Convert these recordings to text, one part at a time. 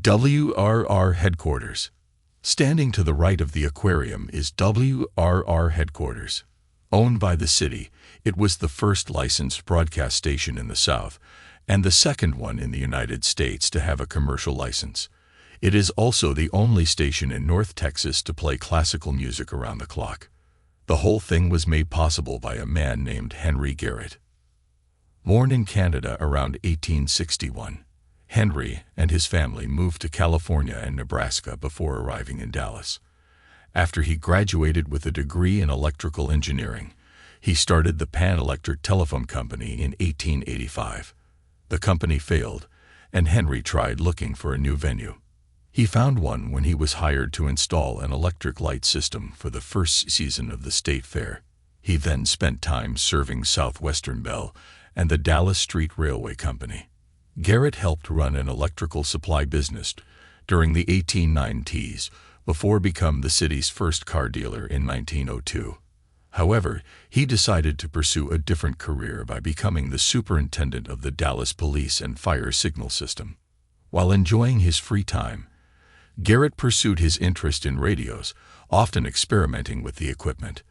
WRR Headquarters. Standing to the right of the aquarium is WRR Headquarters. Owned by the city, it was the first licensed broadcast station in the South, and the second one in the United States to have a commercial license. It is also the only station in North Texas to play classical music around the clock. The whole thing was made possible by a man named Henry Garrett. Born in Canada around 1861, Henry and his family moved to California and Nebraska before arriving in Dallas. After he graduated with a degree in electrical engineering, he started the Pan Electric Telephone Company in 1885. The company failed, and Henry tried looking for a new venue. He found one when he was hired to install an electric light system for the first season of the State Fair. He then spent time serving Southwestern Bell and the Dallas Street Railway Company. Garrett helped run an electrical supply business during the 1890s before becoming the city's first car dealer in 1902. However, he decided to pursue a different career by becoming the superintendent of the Dallas Police and Fire Signal System. While enjoying his free time, Garrett pursued his interest in radios, often experimenting with the equipment.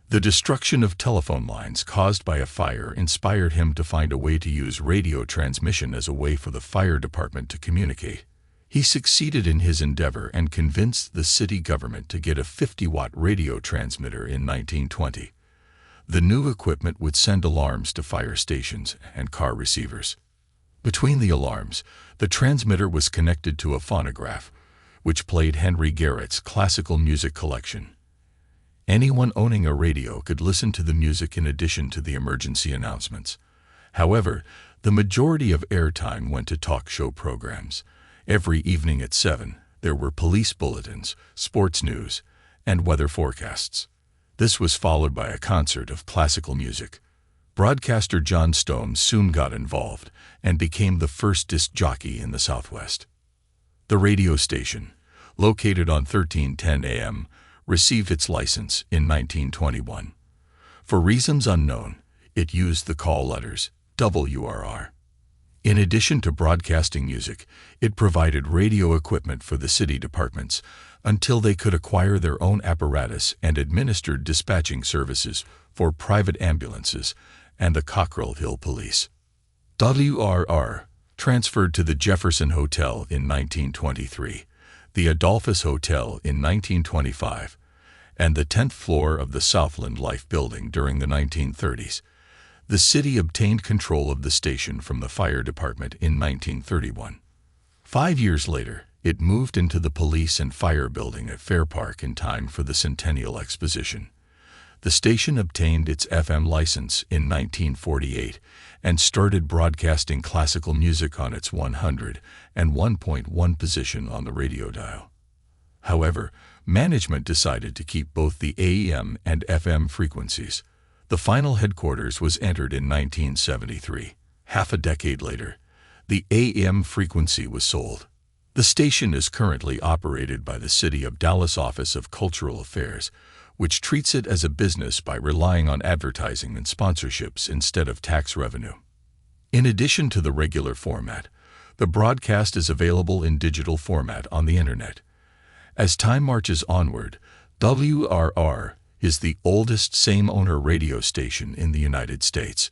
The destruction of telephone lines caused by a fire inspired him to find a way to use radio transmission as a way for the fire department to communicate. He succeeded in his endeavor and convinced the city government to get a 50-watt radio transmitter in 1920. The new equipment would send alarms to fire stations and car receivers. Between the alarms, the transmitter was connected to a phonograph, which played Henry Garrett's classical music collection. Anyone owning a radio could listen to the music in addition to the emergency announcements. However, the majority of airtime went to talk show programs. Every evening at 7, there were police bulletins, sports news, and weather forecasts. This was followed by a concert of classical music. Broadcaster John Stone soon got involved and became the first disc jockey in the Southwest. The radio station, located on 1310 AM, received its license in 1921. For reasons unknown, it used the call letters WRR. In addition to broadcasting music, it provided radio equipment for the city departments until they could acquire their own apparatus and administered dispatching services for private ambulances and the Cockrell Hill Police. WRR transferred to the Jefferson Hotel in 1923, the Adolphus Hotel in 1925, and the 10th floor of the Southland Life Building during the 1930s. The city obtained control of the station from the fire department in 1931. 5 years later, it moved into the police and fire building at Fair Park in time for the Centennial Exposition. The station obtained its FM license in 1948 and started broadcasting classical music on its 100 and 1.1 position on the radio dial. However, management decided to keep both the AM and FM frequencies. The final headquarters was entered in 1973. Half a decade later, the AM frequency was sold. The station is currently operated by the City of Dallas Office of Cultural Affairs, which treats it as a business by relying on advertising and sponsorships instead of tax revenue. In addition to the regular format, the broadcast is available in digital format on the Internet. As time marches onward, WRR is the oldest same-owner radio station in the United States.